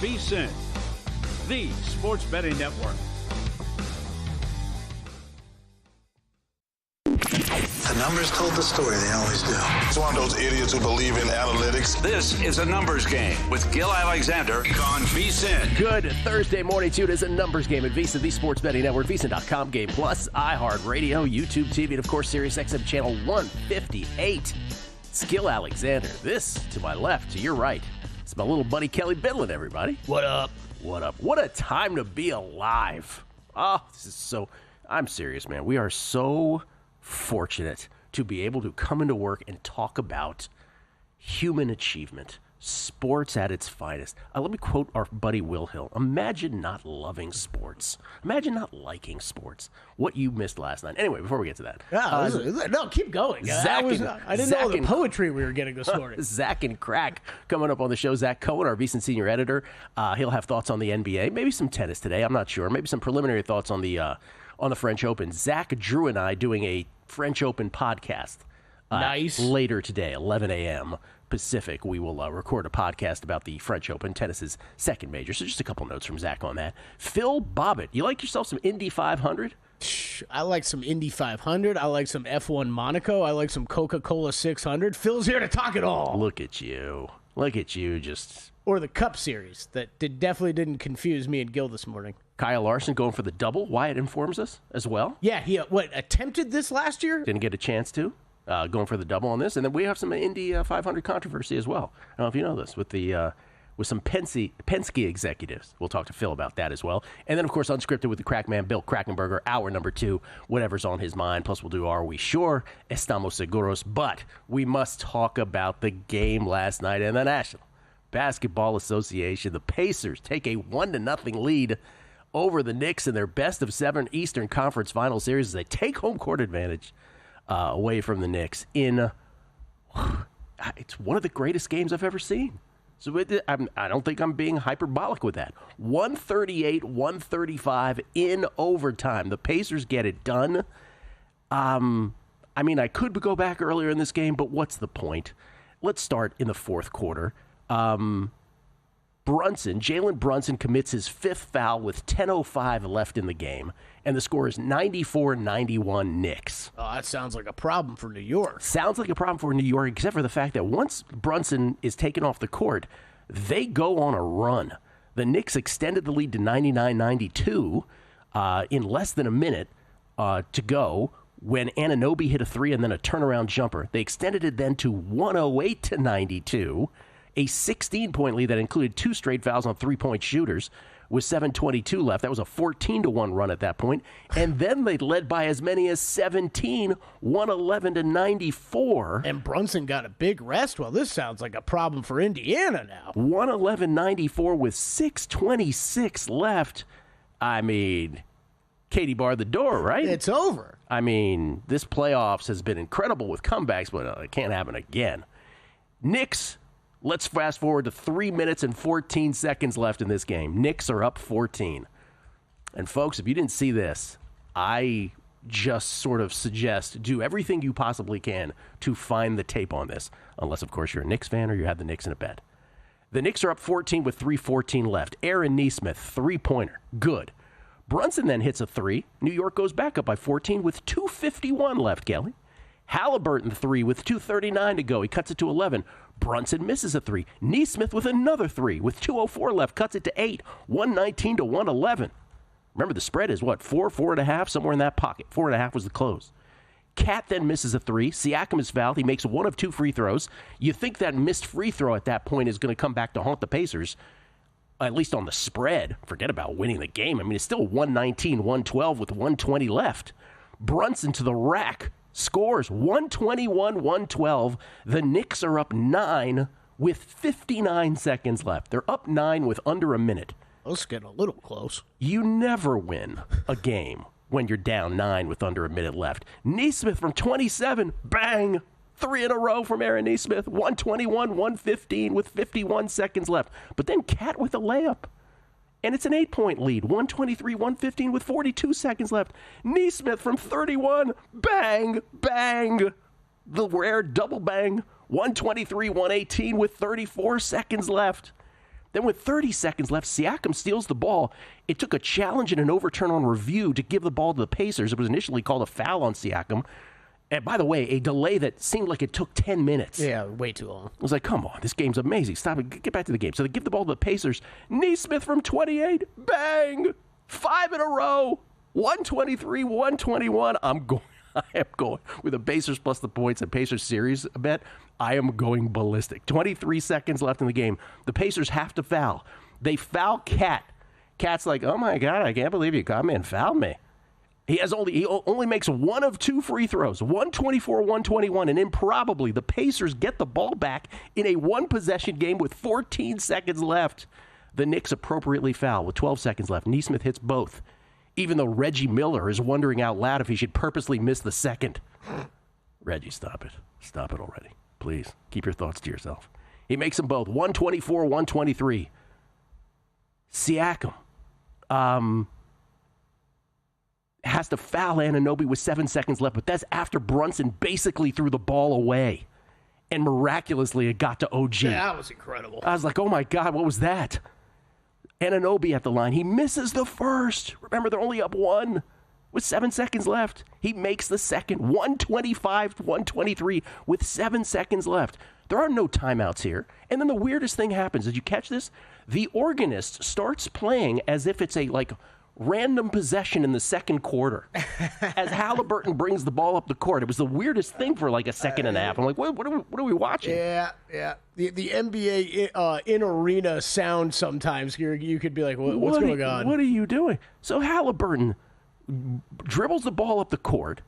VSiN, the sports betting network. The numbers told the story. They always do. It's one of those idiots who believe in analytics. This is a numbers game with Gil Alexander on VSiN. Good Thursday morning to you. It is a numbers game at VSiN, the sports betting network, VSiN.com, Game Plus, iHeartRadio, YouTube TV, and of course, Sirius XM channel 158. It's Gil Alexander. This to my left, to your right. It's my little buddy Kelly Bidlin, everybody. What up? What up? What a time to be alive. Oh, this is so... I'm serious, man. We are so fortunate to be able to come into work and talk about human achievement, sports at its finest. Let me quote our buddy Will Hill. Imagine not loving sports. Imagine not liking sports. What you missed last night. Anyway, before we get to that. No, keep going. I didn't know the poetry we were getting this morning. Zach and Crack coming up on the show. Zack Cohen, our VSiN senior editor. He'll have thoughts on the NBA. Maybe some tennis today. I'm not sure. Maybe some preliminary thoughts on the French Open. Zach, Drew, and I doing a French Open podcast. Nice. Later today, 11 a.m. Pacific, we will record a podcast about the French Open, tennis's second major. So just a couple notes from Zach on that. Phil Bobbitt, you like yourself some Indy 500? I like some Indy 500. I like some F1 Monaco. I like some Coca-Cola 600. Phil's here to talk it all. Look at you. Look at you just... Or the Cup Series. That definitely didn't confuse me and Gil this morning. Kyle Larson going for the double. Wyatt informs us as well. Yeah, he attempted this last year? Didn't get a chance to. Going for the double on this. And then we have some Indy 500 controversy as well. I don't know if you know this, with some Penske executives. We'll talk to Phil about that as well. And then, of course, Unscripted with the Crackman, Bill Krackenberger, hour number 2, whatever's on his mind. Plus, we'll do Are We Sure? Estamos Seguros. But we must talk about the game last night in the National Basketball Association. The Pacers take a 1-0 lead over the Knicks in their best-of-7 Eastern Conference Final Series as they take home court advantage away from the Knicks in it's one of the greatest games I've ever seen. So I don't think I'm being hyperbolic with that. 138-135 in overtime. The Pacers get it done. I could go back earlier in this game, but what's the point? Let's start in the fourth quarter. Jalen Brunson commits his fifth foul with 10:05 left in the game, and the score is 94-91 Knicks. Oh, that sounds like a problem for New York. Sounds like a problem for New York, except for the fact that once Brunson is taken off the court, they go on a run. The Knicks extended the lead to 99-92 in less than a minute to go when Anunoby hit a three and then a turnaround jumper. They extended it then to 108-92. A 16-point lead that included 2 straight fouls on 3-point shooters with 7:22 left. That was a 14-1 run at that point. And then they led by as many as 17, 111-94. And Brunson got a big rest. Well, this sounds like a problem for Indiana now. 111-94 with 6:26 left. Katie barred the door, right? It's over. This playoffs has been incredible with comebacks, but it can't happen again. Knicks... Let's fast forward to 3 minutes and 14 seconds left in this game. Knicks are up 14. And folks, if you didn't see this, I just sort of suggest do everything you possibly can to find the tape on this. Unless, of course, you're a Knicks fan or you have the Knicks in a bet. The Knicks are up 14 with 3:14 left. Aaron Nesmith, three-pointer. Good. Brunson then hits a three. New York goes back up by 14 with 2:51 left, Kelly. Halliburton, 3 with 2:39 to go. He cuts it to 11. Brunson misses a 3. Nesmith with another 3 with 2:04 left. Cuts it to 8. 119-111. Remember, the spread is what? 4.5, somewhere in that pocket. 4.5 was the close. Cat then misses a 3. Siakam is fouled. He makes one of 2 free throws. You think that missed free throw at that point is going to come back to haunt the Pacers, at least on the spread. Forget about winning the game. It's still 119-112 with 120 left. Brunson to the rack. Scores 121-112. The Knicks are up 9 with 59 seconds left. They're up 9 with under a minute. Let's get a little close. You never win a game when you're down 9 with under a minute left. Nesmith from 27, bang! 3 in a row from Aaron Nesmith. 121-115 with 51 seconds left. But then Cat with a layup. And it's an 8-point lead, 123-115 with 42 seconds left. Nesmith from 31, bang, bang. The rare double bang, 123-118 with 34 seconds left. Then with 30 seconds left, Siakam steals the ball. It took a challenge and an overturn on review to give the ball to the Pacers. It was initially called a foul on Siakam. And by the way, a delay that seemed like it took 10 minutes. Yeah, way too long. I was like, come on, this game's amazing. Stop it. Get back to the game. So they give the ball to the Pacers. Nesmith from 28. Bang! 5 in a row. 123, 121. I am going with the Pacers plus the points and Pacers series bet. I am going ballistic. 23 seconds left in the game. The Pacers have to foul. They foul Cat. Cat's like, oh my God, I can't believe you got me and fouled me. He only makes one of 2 free throws, 124, 121, and improbably the Pacers get the ball back in a one-possession game with 14 seconds left. The Knicks appropriately foul with 12 seconds left. Nesmith hits both, even though Reggie Miller is wondering out loud if he should purposely miss the second. Reggie, stop it. Stop it already. Please, keep your thoughts to yourself. He makes them both, 124, 123. Siakam has to foul Anunoby with 7 seconds left, but that's after Brunson basically threw the ball away. And miraculously, it got to OG. Yeah, that was incredible. I was like, oh my God, what was that? Anunoby at the line. He misses the first. Remember, they're only up 1 with 7 seconds left. He makes the second, 125 to 123 with 7 seconds left. There are no timeouts here. And then the weirdest thing happens. Did you catch this? The organist starts playing as if it's a, random possession in the second quarter as Halliburton brings the ball up the court. It was the weirdest thing for a second and a half. I'm like, what are we watching? Yeah. The NBA in-arena sound sometimes, you could be like, what's going on? What are you doing? So Halliburton dribbles the ball up the court.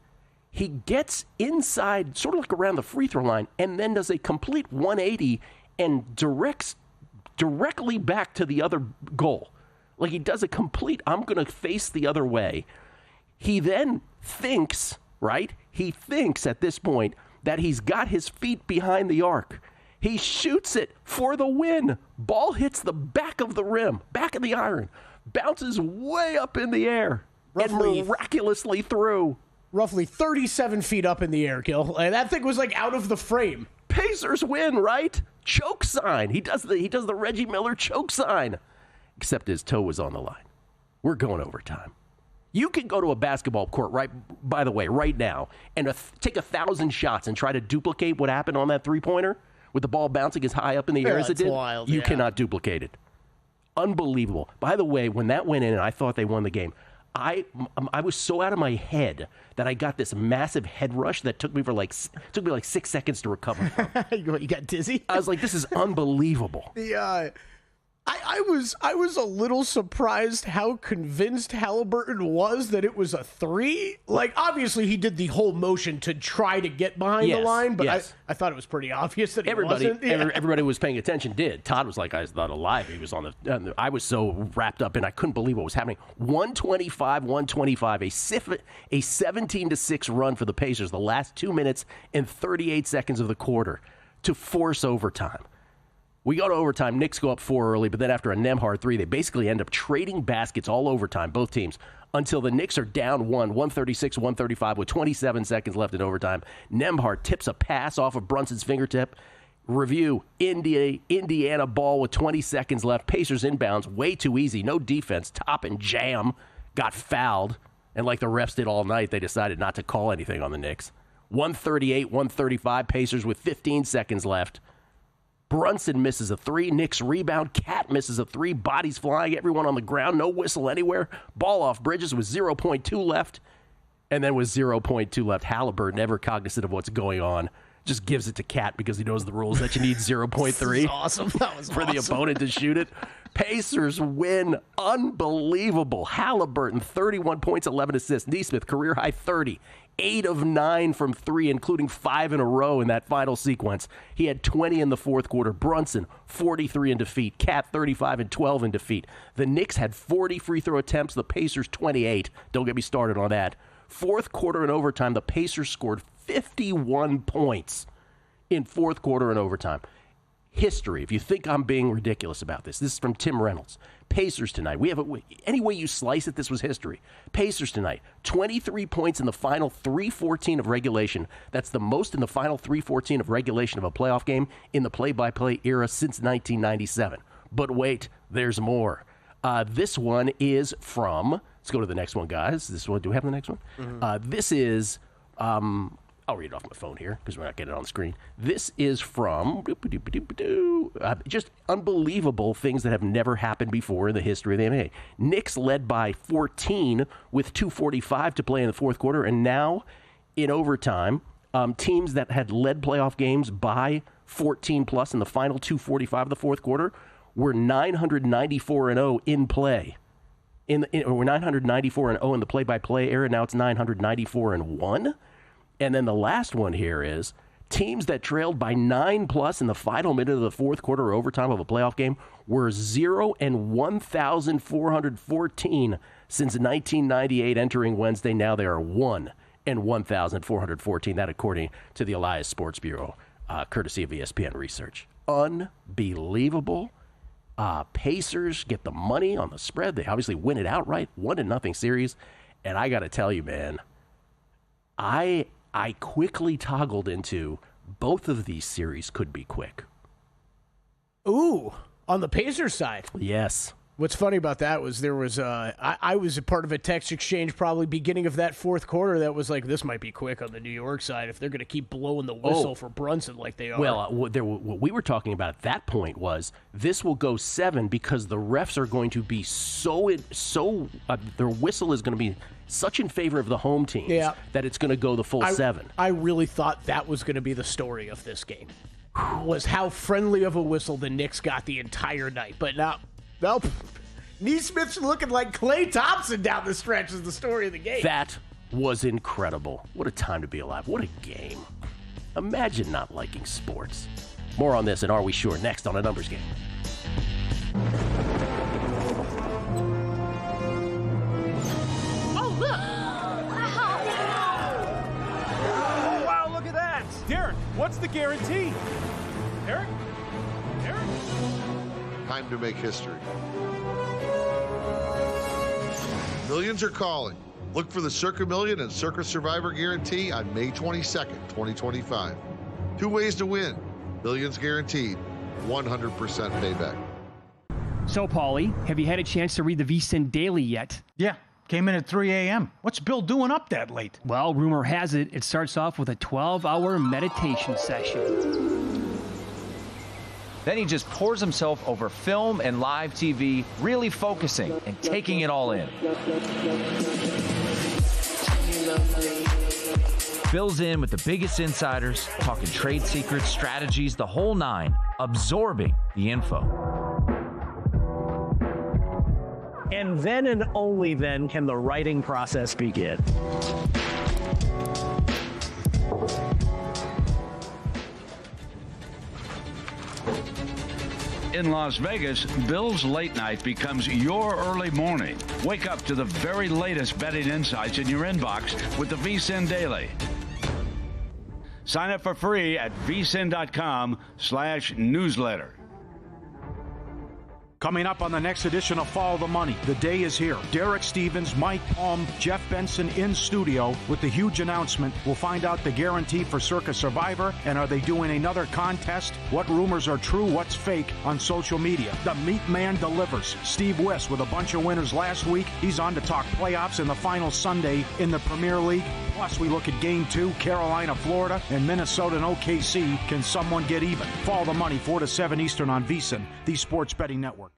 He gets inside, sort of around the free throw line, and then does a complete 180 and directs directly back to the other goal. He does a complete, I'm going to face the other way. He then thinks, right? He thinks at this point that he's got his feet behind the arc. He shoots it for the win. Ball hits the back of the rim, back of the iron, bounces way up in the air, and miraculously through. Roughly 37 feet up in the air, Gil. That thing was out of the frame. Pacers win, right? Choke sign. He does the Reggie Miller choke sign. Except his toe was on the line. We're going overtime. You can go to a basketball court, by the way, right now, and take 1,000 shots and try to duplicate what happened on that three-pointer with the ball bouncing as high up in the air as it did. Wild, you cannot duplicate it. Unbelievable. By the way, when that went in and I thought they won the game, I was so out of my head that I got this massive head rush that took me 6 seconds to recover from. You got dizzy? I was like, this is unbelievable. I was a little surprised how convinced Halliburton was that it was a 3. Obviously he did the whole motion to try to get behind the line, but I thought it was pretty obvious that it wasn't. Everybody who was paying attention did. Todd was like, I was not alive. He was on the. I was so wrapped up, and I couldn't believe what was happening. 125, 125, a 17-6 run for the Pacers. The last 2 minutes and 38 seconds of the quarter to force overtime. We go to overtime. Knicks go up 4 early, but then after a Nembhard 3, they basically end up trading baskets all overtime, both teams, until the Knicks are down 136, 135 with 27 seconds left in overtime. Nembhard tips a pass off of Brunson's fingertip. Review, Indiana ball with 20 seconds left. Pacers inbounds, way too easy, no defense. Top and Jam got fouled, and like the refs did all night, they decided not to call anything on the Knicks. 138, 135, Pacers with 15 seconds left. Brunson misses a 3. Knicks rebound. Cat misses a 3. Bodies flying. Everyone on the ground. No whistle anywhere. Ball off Bridges with 0.2 left. And then with 0.2 left, Halliburton, never cognizant of what's going on, just gives it to Cat because he knows the rules that you need 0.3. Awesome. That was for the opponent to shoot it. Pacers win. Unbelievable. Halliburton, 31 points, 11 assists. Nesmith, career high 30. 8 of 9 from 3, including 5 in a row in that final sequence. He had 20 in the fourth quarter. Brunson, 43 in defeat. Cat, 35 and 12 in defeat. The Knicks had 40 free throw attempts. The Pacers, 28. Don't get me started on that. Fourth quarter and overtime, the Pacers scored 51 points in fourth quarter and overtime. History, if you think I'm being ridiculous about this is from Tim Reynolds. Pacers tonight. Any way you slice it, this was history. Pacers tonight, 23 points in the final 3:14 of regulation. That's the most in the final 3:14 of regulation of a playoff game in the play-by-play era since 1997. But wait, there's more. This one is from, let's go to the next one, guys. This one, do we have the next one? Mm-hmm. This is, I'll read it off my phone here because we're not getting it on the screen. This is from just unbelievable things that have never happened before in the history of the NBA. Knicks led by 14 with 2:45 to play in the fourth quarter, and now in overtime, teams that had led playoff games by 14 plus in the final 2:45 of the fourth quarter were 994-0 in play. We're 994-0 in the play-by-play era. Now it's 994-1. And then the last one here is teams that trailed by 9+ in the final minute of the fourth quarter or overtime of a playoff game were 0-1,414 since 1998 entering Wednesday. Now they are 1-1,414. That according to the Elias Sports Bureau, courtesy of ESPN Research. Unbelievable. Pacers get the money on the spread. They obviously win it outright, 1-0 series. And I got to tell you, man, I quickly toggled into both of these series could be quick. Ooh, on the Pacers side. Yes. What's funny about that was there was I was a part of a text exchange probably beginning of that fourth quarter that was like, this might be quick on the New York side if they're going to keep blowing the whistle for Brunson like they are. Well, what we were talking about at that point was this will go 7 because the refs are going to be their whistle is going to be such in favor of the home teams that it's going to go the full 7. I really thought that was going to be the story of this game, was how friendly of a whistle the Knicks got the entire night. But now, nope. Neesmith's looking like Klay Thompson down the stretch is the story of the game. That was incredible. What a time to be alive. What a game. Imagine not liking sports. More on this and Are We Sure? Next on A Numbers Game. Oh, look! Oh, wow, look at that! Derek, what's the guarantee? Derek? Time to make history. Millions are calling. Look for the Circa Million and Circa Survivor guarantee on May 22nd, 2025. 2 ways to win. Millions guaranteed. 100% payback. So, Paulie, have you had a chance to read the VSiN Daily yet? Yeah, came in at 3 a.m. What's Bill doing up that late? Well, rumor has it, it starts off with a 12-hour meditation session. Then he just pours himself over film and live TV, really focusing and taking it all in. Bill's in with the biggest insiders, talking trade secrets, strategies, the whole nine, absorbing the info. And then and only then can the writing process begin. In Las Vegas, Bill's late night becomes your early morning. Wake up to the very latest betting insights in your inbox with the VSiN Daily. Sign up for free at vsin.com/newsletter. Coming up on the next edition of Follow the Money, the day is here. Derek Stevens, Mike Palm, Jeff Benson in studio with the huge announcement. We'll find out the guarantee for Circa Survivor, and are they doing another contest? What rumors are true, what's fake on social media? The Meat Man delivers. Steve West with a bunch of winners last week. He's on to talk playoffs in the final Sunday in the Premier League. Plus, we look at Game 2, Carolina, Florida, and Minnesota and OKC. Can someone get even? Follow the Money, 4 to 7 Eastern on VSiN, the Sports Betting Network.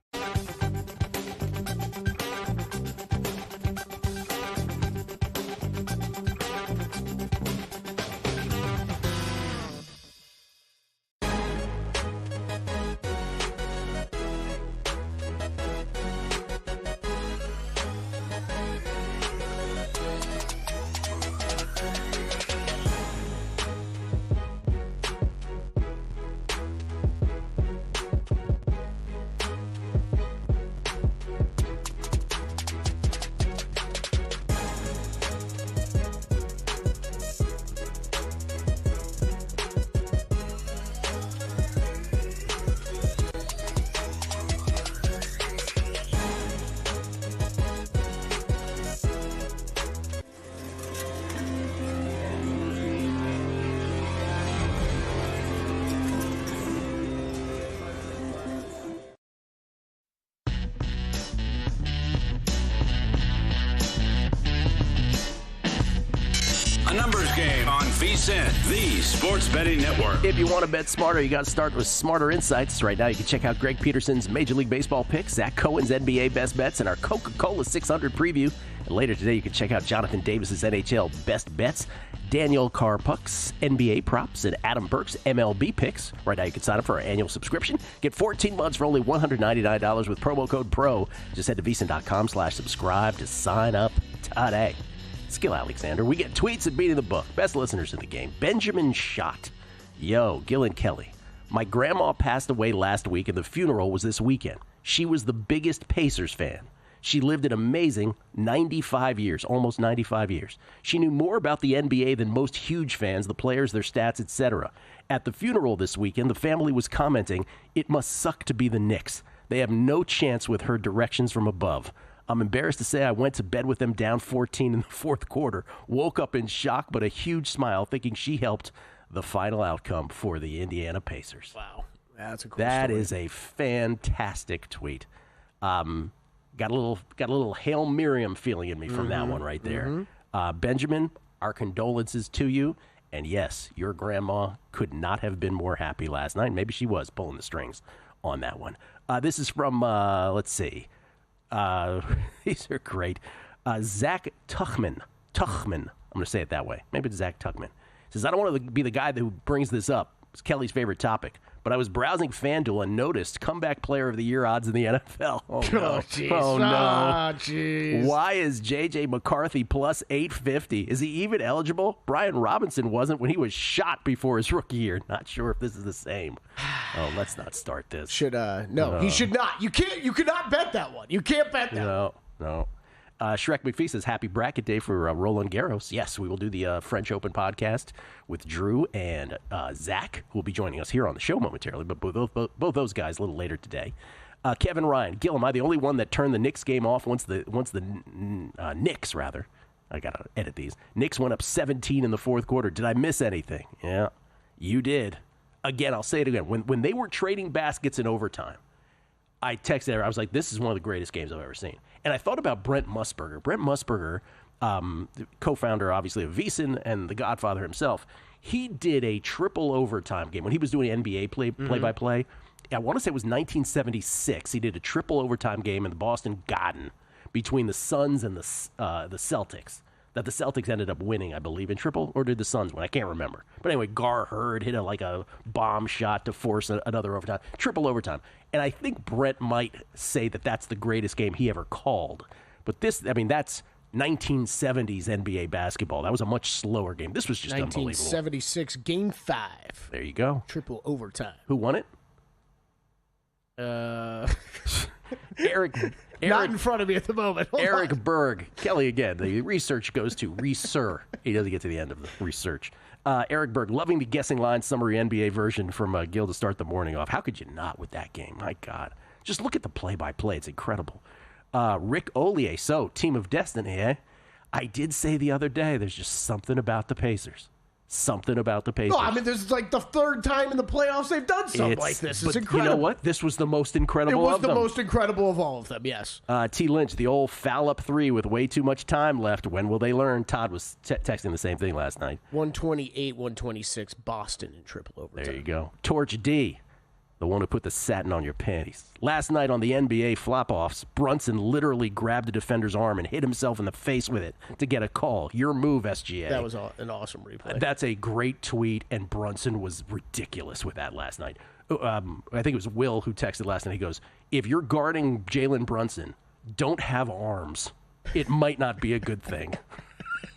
Game on VSiN, the sports betting network. If you want to bet smarter, you got to start with Smarter Insights. Right now, you can check out Greg Peterson's Major League Baseball picks, Zack Cohen's NBA best bets, and our Coca-Cola 600 preview. And later today, you can check out Jonathan Davis's NHL best bets, Daniel Carpuck's NBA props, and Adam Burke's MLB picks. Right now, you can sign up for our annual subscription. Get 14 months for only $199 with promo code PRO. Just head to VSiN.com/subscribe to sign up today. Skill Alexander. We get tweets at Beating the Book. Best listeners in the game. Benjamin Schott. Yo, Gil and Kelly. My grandma passed away last week and the funeral was this weekend. She was the biggest Pacers fan. She lived an amazing 95 years, almost 95 years. She knew more about the NBA than most huge fans, the players, their stats, etc. At the funeral this weekend, the family was commenting, "It must suck to be the Knicks. They have no chance with her directions from above." I'm embarrassed to say I went to bed with them down 14 in the fourth quarter. Woke up in shock, but a huge smile, thinking she helped the final outcome for the Indiana Pacers. Wow. That's a cool That story. is a fantastic tweet. Got a little Hail Miriam feeling in me from that one right there. Benjamin, our condolences to you. And yes, your grandma could not have been more happy last night. Maybe she was pulling the strings on that one. This is from, let's see. These are great. Zach Tuchman. I'm going to say it that way. Maybe it's Zach Tuchman. Says, I don't want to be the guy who brings this up. It's Kelly's favorite topic. But I was browsing FanDuel and noticed comeback player of the year odds in the NFL. Oh, no. Geez. Oh, no. Jeez. Why is J.J. McCarthy plus 850? Is he even eligible? Brian Robinson wasn't when he was shot before his rookie year. Not sure if this is the same. Oh, let's not start this. No, he should not. You cannot bet that one. You can't bet that. No. Shrek McPhee says, happy bracket day for Roland Garros. Yes, we will do the French Open podcast with Drew and Zach, who will be joining us here on the show momentarily, but both those guys a little later today. Kevin Ryan, Gil, am I the only one that turned the Knicks game off once the Knicks, rather? I got to edit these. Knicks went up 17 in the fourth quarter. Did I miss anything? Yeah, you did. Again, I'll say it again. When they were trading baskets in overtime, I texted her. I was like, this is one of the greatest games I've ever seen. And I thought about Brent Musburger. Brent Musburger, the co-founder, obviously, of VSiN and the Godfather himself, he did a triple overtime game. When he was doing NBA play-by-play, I want to say it was 1976. He did a triple overtime game in the Boston Garden between the Suns and the Celtics. That the Celtics ended up winning, I believe, in triple, or did the Suns win? I can't remember. But anyway, Gar Hurd hit a bomb shot to force another overtime, triple overtime. And I think Brett might say that that's the greatest game he ever called. But that's 1970s NBA basketball. That was a much slower game. This was just 1976, Game 5. There you go. Triple overtime. Who won it? Eric, not in front of me at the moment. Eric Berg. Kelly again. The research goes to Reser. He doesn't get to the end of the research. Eric Berg, loving the guessing line summary NBA version from Gil to start the morning off. How could you not with that game? My God. Just look at the play-by-play. It's incredible. Rick Ollier. So, Team of Destiny, eh? I did say the other day, there's just something about the Pacers. Something about the Pacers. No, I mean, this is like the third time in the playoffs they've done something like this. It's incredible. You know what? This was the most incredible of them. It was the most incredible of all of them, yes. T. Lynch, the old foul-up three with way too much time left. When will they learn? Todd was texting the same thing last night. 128-126, Boston in triple overtime. There you go. Torch D, the one who put the satin on your panties. Last night on the NBA flop-offs, Brunson literally grabbed a defender's arm and hit himself in the face with it to get a call. Your move, SGA. That was an awesome replay. That's a great tweet, and Brunson was ridiculous with that last night. I think it was Will who texted last night. He goes, if you're guarding Jalen Brunson, don't have arms. It might not be a good thing.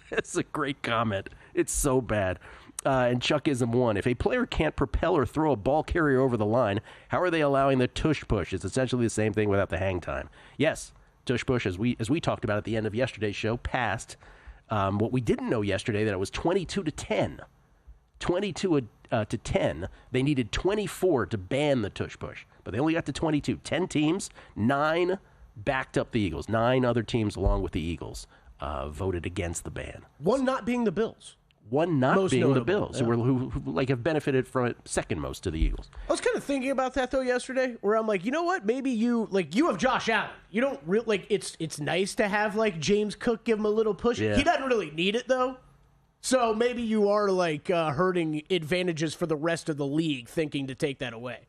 That's a great comment. It's so bad. And Chuckism 1. If a player can't propel or throw a ball carrier over the line, how are they allowing the tush push? It's essentially the same thing without the hang time. Yes, tush push, as we talked about at the end of yesterday's show, passed. What we didn't know yesterday, that it was 22-10. 22-10. They needed 24 to ban the tush push, but they only got to 22. 10 teams, 9 backed up the Eagles. 9 other teams along with the Eagles voted against the ban. One not being the Bills. One not most being notable, the Bills, yeah. who have benefited from it second most to the Eagles. I was kind of thinking about that though yesterday, where I'm like, you know what? Maybe you have Josh Allen. You don't really it's nice to have like James Cook give him a little push. Yeah. He doesn't really need it though. So maybe you are like hurting advantages for the rest of the league, thinking to take that away.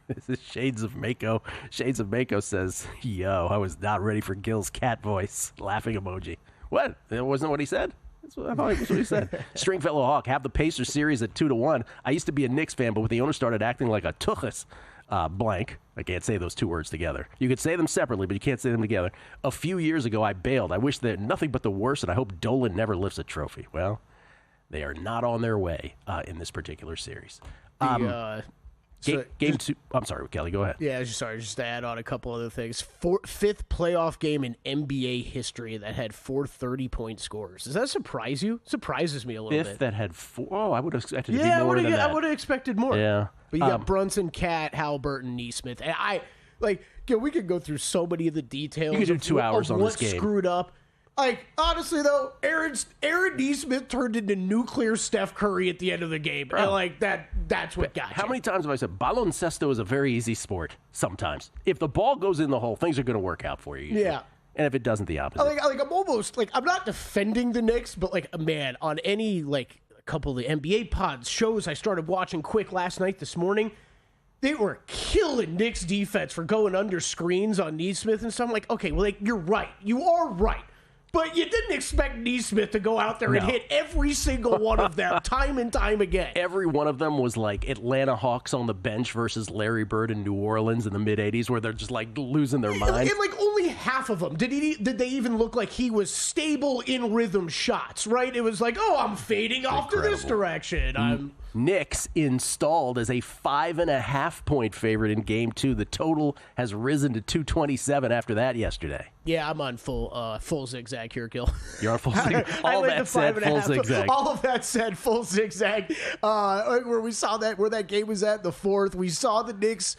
This is Shades of Mako. Shades of Mako says, "Yo, I was not ready for Gil's cat voice." Laughing emoji. What? That wasn't what he said? I thought that's what he said. Stringfellow Hawk, have the Pacers series at 2-1. I used to be a Knicks fan, but when the owner started acting like a tuchus, blank. I can't say those two words together. You could say them separately, but you can't say them together. A few years ago, I bailed. I wish they're nothing but the worst, and I hope Dolan never lifts a trophy. Well, they are not on their way in this particular series. Game 2. I'm sorry, Kelly, go ahead. Yeah, just to add on a couple other things. Fifth playoff game in NBA history that had 4 30-point scores. Does that surprise you? Surprises me a little bit. Fifth that had 4. Oh, I would have expected to be more than that. I would have expected more. Yeah. But you got Brunson, Cat, Halliburton, Nesmith. And we could go through so many of the details. You could do 2 hours on this game. What screwed up. Honestly, though, Aaron Nesmith turned into nuclear Steph Curry at the end of the game. Bro. And, that's what got you. How many times have I said, baloncesto is a very easy sport sometimes. If the ball goes in the hole, things are going to work out for you usually. Yeah. And if it doesn't, the opposite. I'm almost, I'm not defending the Knicks, but, man, on any, a couple of the NBA pods, shows I started watching quick last night, this morning, they were killing Knicks defense for going under screens on Nesmith and stuff. I'm like, okay, well, you're right. You are right. But you didn't expect Nesmith to go out there and hit every single one of them time and time again. Every one of them was like Atlanta Hawks on the bench versus Larry Bird in New Orleans in the mid-'80s where they're just losing their mind. And only half of them. Did they even look like he was stable in rhythm shots, right? It was like, I'm fading off to this direction. Knicks installed as a 5.5-point favorite in Game 2. The total has risen to 227 after that yesterday. Yeah, I'm on full zigzag here, Gil. You're on full zigzag. All that said, full zigzag. All of that said, full zigzag. Where we saw where that game was at, the fourth, we saw the Knicks.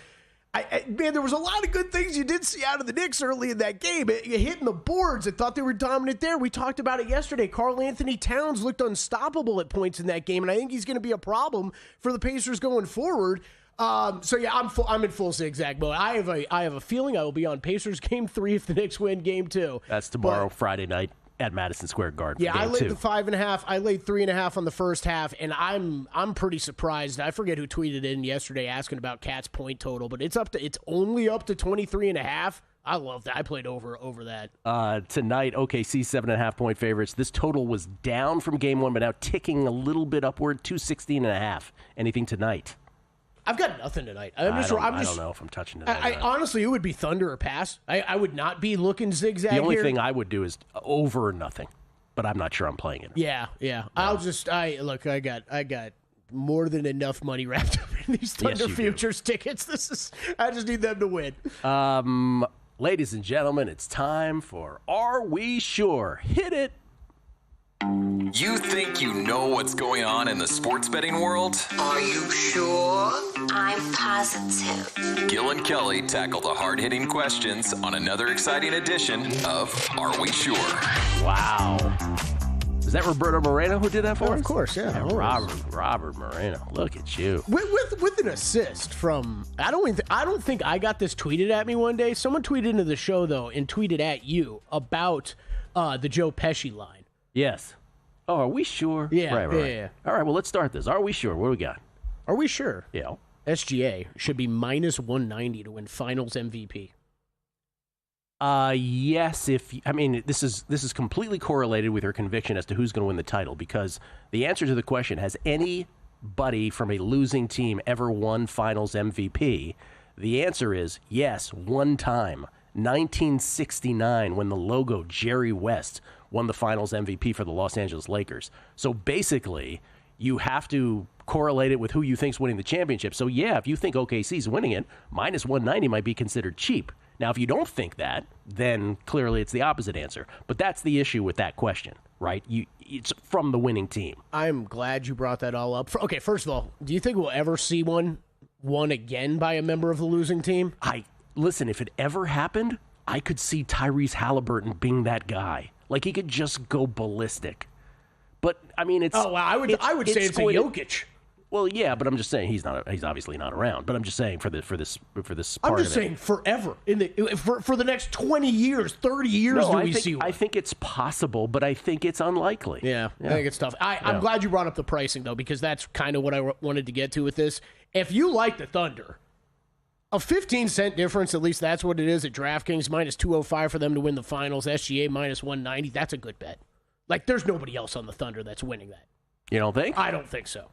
Man, there was a lot of good things you did see out of the Knicks early in that game. Hitting the boards, I thought they were dominant there. We talked about it yesterday. Karl Anthony Towns looked unstoppable at points in that game, and I think he's going to be a problem for the Pacers going forward. I'm in full zigzag mode. I have a feeling I will be on Pacers Game 3 if the Knicks win Game 2. That's tomorrow, Friday night at Madison Square Garden. Yeah, I laid the 5.5. I laid 3.5 on the first half, and I'm pretty surprised. I forget who tweeted in yesterday asking about Cat's point total, but it's only up to 23.5. I love that. I played over that. Tonight, OKC 7.5-point favorites. This total was down from Game 1, but now ticking a little bit upward, 216.5. Anything tonight? I've got nothing tonight. I don't know if I'm touching tonight. Honestly, it would be Thunder or pass. I would not be looking zigzag here. The only thing I would do is over or nothing, but I'm not sure I'm playing it. Yeah. No. I got more than enough money wrapped up in these Thunder futures tickets. I just need them to win. Ladies and gentlemen, it's time for Are We Sure? Hit it. You think you know what's going on in the sports betting world? Are you sure? I'm positive. Gil and Kelly tackle the hard-hitting questions on another exciting edition of Are We Sure? Wow. Is that Roberto Moreno who did that for us? Of course, yeah. Robert Moreno. Look at you. With an assist from, I don't think I got this tweeted at me one day. Someone tweeted into the show, though, and tweeted at you about the Joe Pesci line. Yes. Oh, are we sure? Yeah. Right. Yeah. All right, well, let's start this. Are we sure? What do we got? Are we sure? Yeah. SGA should be minus 190 to win Finals MVP. Yes. This is completely correlated with her conviction as to who's going to win the title, because the answer to the question, has anybody from a losing team ever won Finals MVP? The answer is yes, one time. 1969, when the logo Jerry West won the Finals MVP for the Los Angeles Lakers. So basically, you have to correlate it with who you think's winning the championship. So yeah, if you think OKC's winning it, minus 190 might be considered cheap. Now, if you don't think that, then clearly it's the opposite answer. But that's the issue with that question, right? It's from the winning team. I'm glad you brought that all up. Okay, first of all, do you think we'll ever see one won again by a member of the losing team? Listen, if it ever happened, I could see Tyrese Halliburton being that guy. Like, he could just go ballistic. But, I mean, it's... Oh, well, I would say it's a Jokic. Well, yeah, but I'm just saying he's obviously not around. But I'm just saying for this part I'm just of saying forever for the next 20 years, 30 years. I think it's possible, but I think it's unlikely. Yeah. I think it's tough. I'm glad you brought up the pricing though, because that's kind of what I wanted to get to with this. If you like the Thunder, a 15-cent difference, at least that's what it is at DraftKings, minus 205 for them to win the finals. SGA minus 190. That's a good bet. Like there's nobody else on the Thunder that's winning that. You don't think? I don't think so.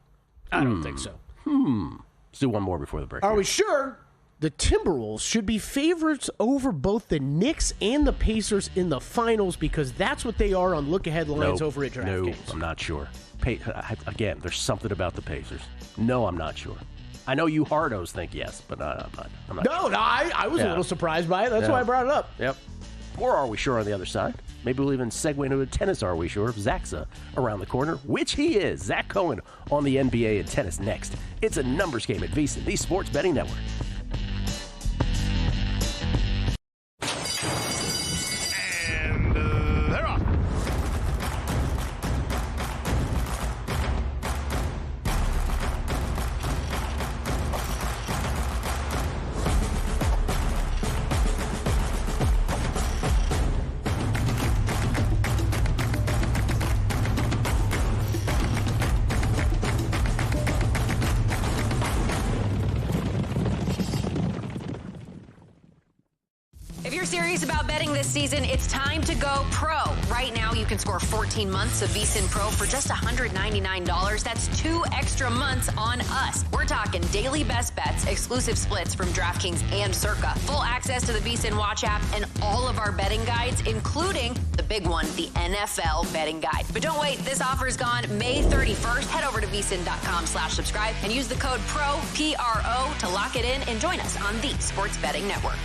I don't think so. Let's do one more before the break. Are we sure the Timberwolves should be favorites over both the Knicks and the Pacers in the finals, because that's what they are on look-ahead lines over at DraftKings? No, I'm not sure. Again, there's something about the Pacers. No, I'm not sure. I know you hardos think yes, but I'm not sure. No, I was a little surprised by it. That's why I brought it up. Yep. Or are we sure on the other side? Maybe we'll even segue into a tennis, are we sure, if Zach's around the corner, which he is. Zack Cohen on the NBA and tennis next. It's a numbers game at VSiN, the Sports Betting Network. And they're off. If you're serious about betting this season, it's time to go pro. Right now, you can score 14 months of VSiN Pro for just $199. That's 2 extra months on us. We're talking daily best bets, exclusive splits from DraftKings and Circa, full access to the VSiN Watch app, and all of our betting guides, including the big one, the NFL betting guide. But don't wait, this offer is gone May 31st. Head over to VSiN.com/subscribe and use the code PRO, P-R-O, to lock it in and join us on the Sports Betting Network.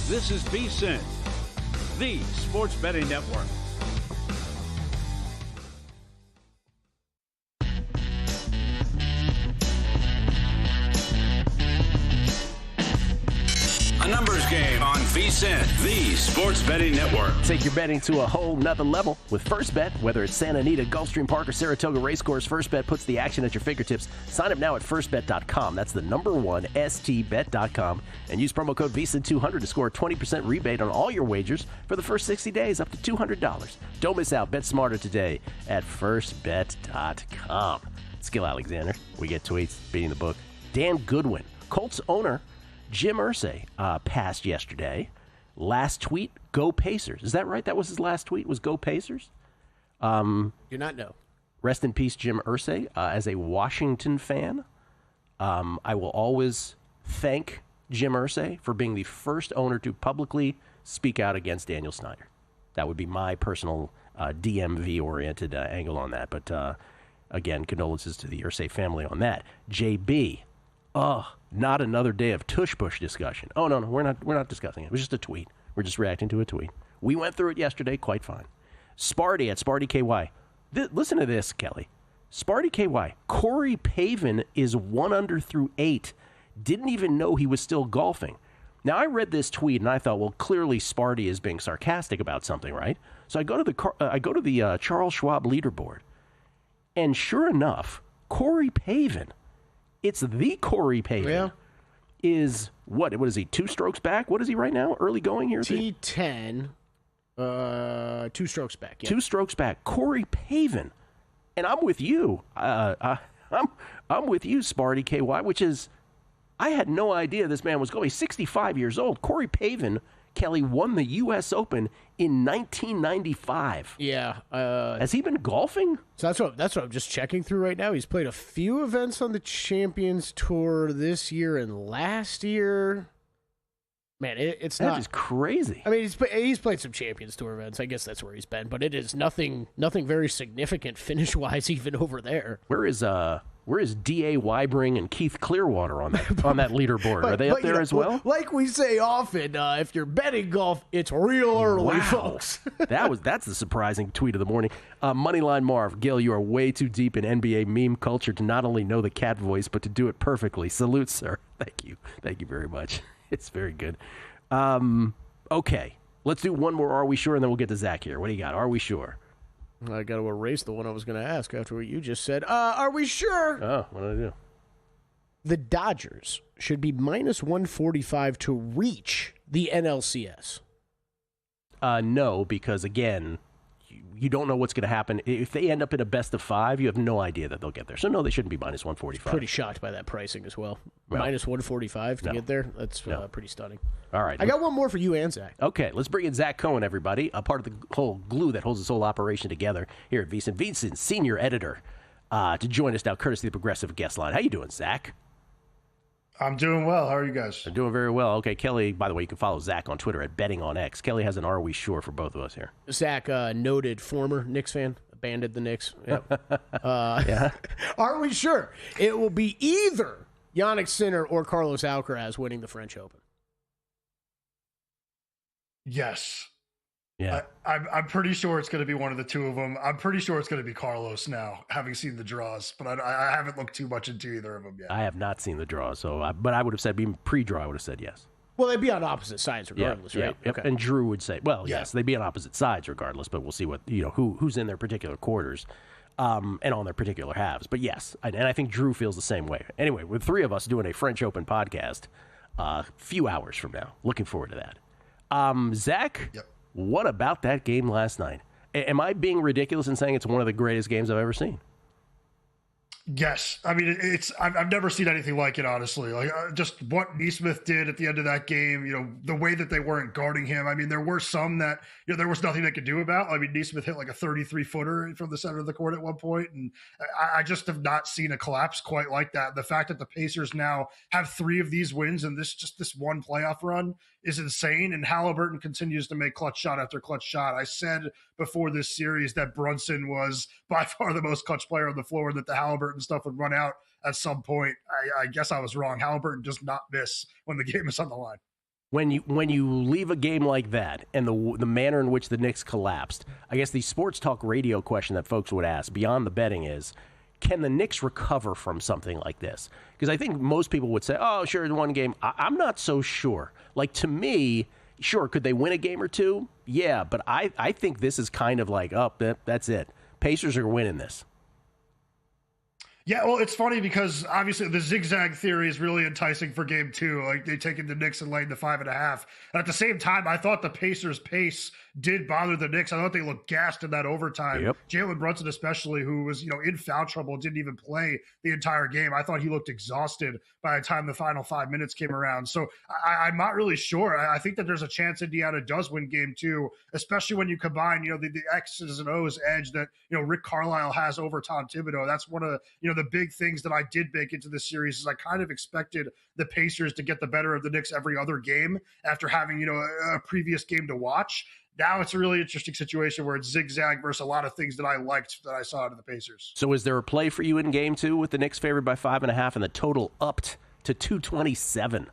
This is VSiN, the Sports Betting Network. A numbers game on VSiN, the Sports Betting Network. Take your betting to a whole nother level with First Bet. Whether it's Santa Anita, Gulfstream Park, or Saratoga Racecourse, First Bet puts the action at your fingertips. Sign up now at firstbet.com. That's the number one, stbet.com. And use promo code VSiN200 to score a 20% rebate on all your wagers for the first 60 days, up to $200. Don't miss out. Bet smarter today at firstbet.com. Skill Alexander. We get tweets. Beating the book. Dan Goodwin, Colts owner, Jim Irsay passed yesterday. Last tweet, go Pacers. Is that right? That was his last tweet, was go Pacers? Do not know. Rest in peace, Jim Irsay. As a Washington fan, I will always thank Jim Irsay for being the first owner to publicly speak out against Daniel Snyder. That would be my personal DMV-oriented angle on that. But again, condolences to the Irsay family on that. JB, not another day of tush-push discussion. Oh, no, we're not discussing it. It was just a tweet. We're just reacting to a tweet. We went through it yesterday quite fine. Sparty at Sparty KY. Listen to this, Kelly. Sparty KY. Corey Pavin is 1 under through 8. Didn't even know he was still golfing. Now, I read this tweet, and I thought, well, clearly Sparty is being sarcastic about something, right? So I go to the Charles Schwab leaderboard, and sure enough, Corey Pavin, it's the Corey Pavin, is what is he, 2 strokes back? What is he right now? Early going here? T10, 2 strokes back. Yeah. 2 strokes back. Corey Pavin. And I'm with you. I'm with you, Sparty KY, which is, I had no idea this man was going. He's 65 years old. Corey Pavin, Kelly, won the U.S. Open in 1995. Yeah. Has he been golfing? So that's what I'm just checking through right now. He's played a few events on the Champions Tour this year and last year. Man, it's not. That is crazy. I meing, he's played some Champions Tour events. I guess that's where he's been, but it is nothing very significant finish-wise even over there. Where is D.A. Weibring and Keith Clearwater on that leaderboard? Are they up there as well? Like we say often, if you're betting golf, it's real early, folks. That's the surprising tweet of the morning. Moneyline Marv, Gil, you are way too deep in NBA meme culture to not only know the cat voice, but to do it perfectly. Salute, sir. Thank you very much. It's very good. Okay, let's do one more. Are we sure? And then we'll get to Zach here. What do you got? Are we sure? I got to erase the one I was going to ask after what you just said. Are we sure? Oh, what did I do? The Dodgers should be minus 145 to reach the NLCS. No, because again, you don't know what's going to happen. If they end up in a best of 5, you have no idea that they'll get there. So no, they shouldn't be minus 145. Pretty shocked by that pricing as well. No. Minus 145 to get there. That's pretty stunning. All right. I got one more for you and Zach. Okay, let's bring in Zack Cohen, everybody. A part of the whole glue that holds this whole operation together here at VSiN. VSiN's senior editor to join us now, courtesy of the Progressive Guest Line. How you doing, Zach? I'm doing well. How are you guys? I'm doing very well. Okay, Kelly, by the way, you can follow Zach on Twitter at BettingOnX. Kelly has an Are We Sure for both of us here. Zach, noted former Knicks fan, abandoned the Knicks. Yep. Yeah. Are we sure? It will be either Yannick Sinner or Carlos Alcaraz winning the French Open. Yes. Yeah. I'm pretty sure it's going to be one of the two of them. I'm pretty sure it's going to be Carlos now, having seen the draws, but I haven't looked too much into either of them yet. I have not seen the draw, but I would have said, even pre-draw, I would have said yes. Well, they'd be on opposite sides regardless, right? Yep. Okay. And Drew would say, yes, they'd be on opposite sides regardless, but we'll see what, who's in their particular quarters and on their particular halves. But yes, and I think Drew feels the same way. Anyway, with 3 of us doing a French Open podcast a few hours from now. Looking forward to that. Zach? Yep. What about that game last night? Am I being ridiculous in saying it's one of the greatest games I've ever seen? Yes. I mean, I've never seen anything like it, honestly. Like just what Nesmith did at the end of that game, the way that they weren't guarding him. I mean, there were some that, there was nothing they could do about. I mean, Nesmith hit like a 33-footer from the center of the court at one point, and I just have not seen a collapse quite like that. The fact that the Pacers now have 3 of these wins and this one playoff run is insane, and Halliburton continues to make clutch shot after clutch shot. I said before this series that Brunson was by far the most clutch player on the floor, and that the Halliburton stuff would run out at some point. I guess I was wrong. Halliburton does not miss when the game is on the line. When you leave a game like that and the manner in which the Knicks collapsed, I guess the sports talk radio question that folks would ask beyond the betting is, can the Knicks recover from something like this? Because I think most people would say, oh, sure, it's one game. I'm not so sure. Like, to me, sure, could they win a game or two? Yeah, but I think this is kind of like, that's it. Pacers are winning this. Yeah, well, it's funny because obviously the zigzag theory is really enticing for game 2. Like, they taking the Knicks and laying the 5.5. And at the same time, I thought the Pacers' pace did bother the Knicks. I thought they looked gassed in that overtime. Yep. Jalen Brunson especially, who was, in foul trouble, didn't even play the entire game. I thought he looked exhausted by the time the final 5 minutes came around. So I'm not really sure. I think that there's a chance Indiana does win game 2, especially when you combine, the X's and O's edge that, Rick Carlisle has over Tom Thibodeau. That's one of, the big things that I did bake into this series is I kind of expected the Pacers to get the better of the Knicks every other game after having, a previous game to watch. Now it's a really interesting situation where it's zigzag versus a lot of things that I liked that I saw out of the Pacers. So is there a play for you in game 2 with the Knicks favored by 5.5 and the total upped to 227?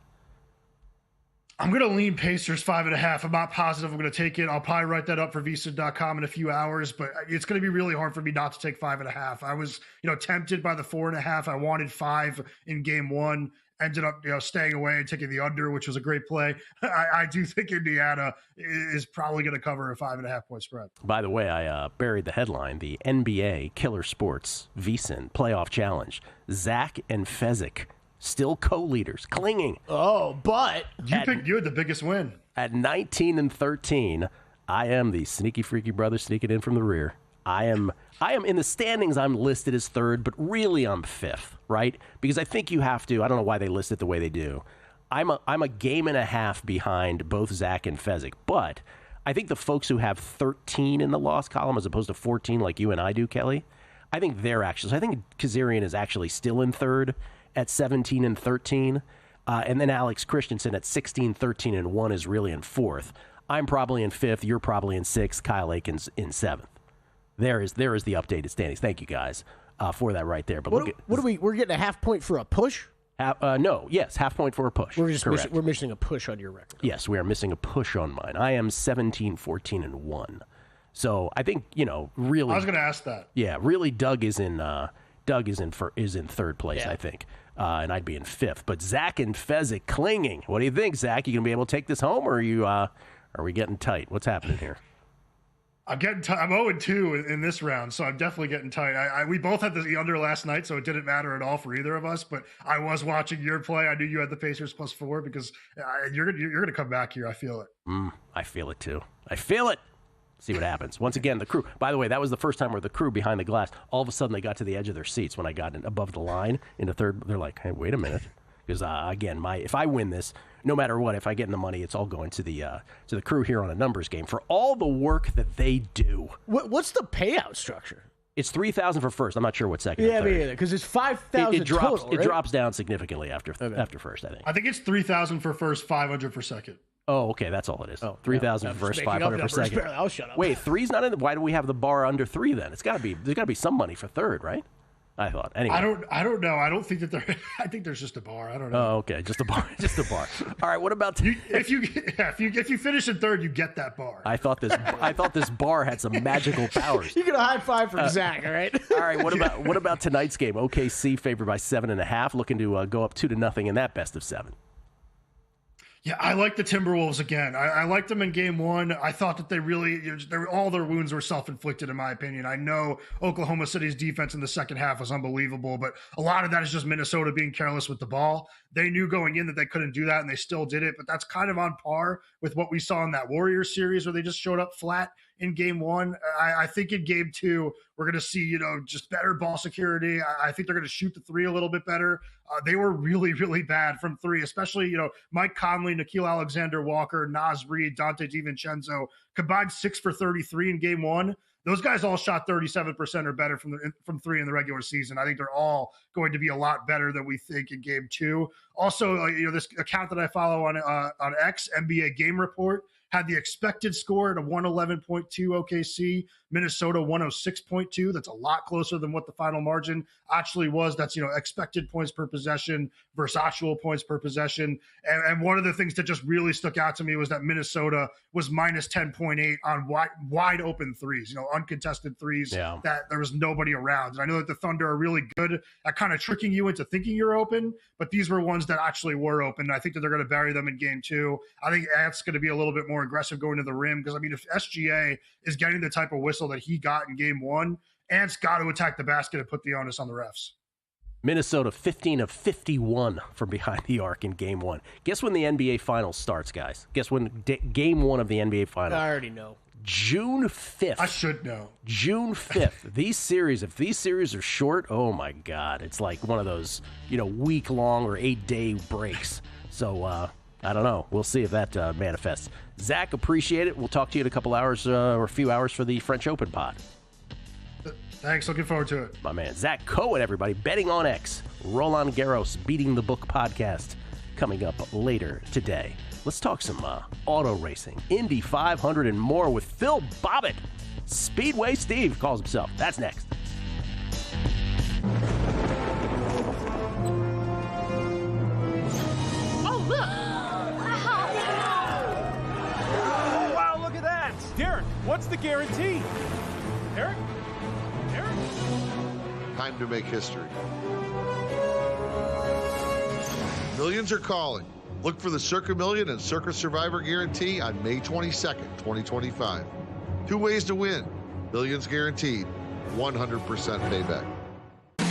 I'm going to lean Pacers 5.5. I'm not positive I'm going to take it. I'll probably write that up for VSiN.com in a few hours, but it's going to be really hard for me not to take 5.5. I was, tempted by the 4.5. I wanted 5 in game 1. Ended up, staying away and taking the under, which was a great play. I do think Indiana is probably going to cover a 5.5-point spread. By the way, I buried the headline: the NBA Killer Sports VSiN Playoff Challenge. Zack and Fezzik still co-leaders, clinging. Oh, but you had the biggest win at 19-13. I am the sneaky, freaky brother sneaking in from the rear. I am in the standings. I'm listed as 3rd, but really I'm 5th, right? Because I think you have to. I don't know why they list it the way they do. I'm a game and a half behind both Zack and Fezzik, but I think the folks who have 13 in the loss column as opposed to 14 like you and I do, Kelly, I think they're actually. So I think Kazarian is actually still in 3rd at 17-13, and then Alex Christensen at 16-13-1 is really in 4th. I'm probably in 5th. You're probably in 6th. Kyle Aiken's in 7th. There is the updated standings. Thank you guys for that right there. But we're getting a half point for a push? Half point for a push. We're missing a push on your record. Yes, we are missing a push on mine. I am 17-14-1. So I think really. I was going to ask that. Yeah, really. Doug is in 3rd place. Yeah. I think, and I'd be in 5th. But Zack and Fezzik clinging. What do you think, Zack? You gonna be able to take this home, or are we getting tight? What's happening here? I'm getting tight. I'm 0-2 in this round, so I'm definitely getting tight. We both had the under last night, so it didn't matter at all for either of us. But I was watching your play. I knew you had the Pacers +4 because you're gonna come back here. I feel it. I feel it too. I feel it. See what happens. Once again, the crew. By the way, that was the first time where the crew behind the glass, all of a sudden they got to the edge of their seats when I got above the line into 3rd. They're like, hey, wait a minute. Because again, if I win this, no matter what, if I get in the money, it's all going to the crew here on a numbers game for all the work that they do. What's the payout structure? It's $3,000 for first. I'm not sure what second. Yeah, me either. Because it's $5,000 total. It drops down significantly after first. I think. I think it's $3,000 for first, $500 for second. Oh, okay, that's all it is. 3,000 for first, 500 for second. I'll shut up. Wait, 3's not in. Why do we have the bar under 3 then? There's got to be some money for 3rd, right? I thought. Anyway. I don't know. I don't think that there. I think there's just a bar. I don't know. Oh, okay, just a bar. Just a bar. All right. What about if you finish in 3rd, you get that bar. I thought this bar had some magical powers. You get a high five from Zack. All right. All right. What about tonight's game? OKC favored by 7.5, looking to go up 2-0 in that best of 7. Yeah, I like the Timberwolves again. I liked them in game 1. I thought that they really, all their wounds were self-inflicted, in my opinion. I know Oklahoma City's defense in the second half was unbelievable, but a lot of that is just Minnesota being careless with the ball. They knew going in that they couldn't do that, and they still did it, but that's kind of on par with what we saw in that Warriors series where they just showed up flat in game 1. I think in game 2, we're going to see, just better ball security. I think they're going to shoot the 3 a little bit better. They were really, really bad from 3, especially, Mike Conley, Nickeil Alexander-Walker, Naz Reid, Dante DiVincenzo combined 6 for 33 in game 1. Those guys all shot 37% or better from 3 in the regular season. I think they're all going to be a lot better than we think in game 2. Also, this account that I follow on X, NBA Game Report, had the expected score at a 111.2 OKC, Minnesota 106.2. That's a lot closer than what the final margin actually was. That's, expected points per possession versus actual points per possession. And one of the things that just really stuck out to me was that Minnesota was minus 10.8 on wide open threes, uncontested threes that there was nobody around. And I know that the Thunder are really good at kind of tricking you into thinking you're open, but these were ones that actually were open. I think that they're going to bury them in game 2. I think Ant's going to be a little bit more aggressive going to the rim because, if SGA is getting the type of whistle that he got in game 1, Ant's got to attack the basket and put the onus on the refs. Minnesota 15 of 51 from behind the arc in game 1. Guess when the NBA Finals starts, guys? Guess when game 1 of the NBA Finals? I already know. June 5th. I should know. June 5th. If these series are short, oh my God. It's like one of those, week-long or 8-day breaks. So, I don't know. We'll see if that manifests. Zach, appreciate it. We'll talk to you in a couple hours or a few hours for the French Open pod. Thanks. Looking forward to it. My man, Zack Cohen, everybody. Betting on X. Roland Garros Beating the Book podcast coming up later today. Let's talk some auto racing, Indy 500 and more with Phil Bobbitt. Speedway Steve calls himself. That's next. Oh, look! Oh, wow, look at that! Derek, what's the guarantee? Derek? Time to make history. Millions are calling. Look for the Circa Million and Circa Survivor guarantee on May 22nd, 2025. 2 ways to win. Millions guaranteed. 100% payback.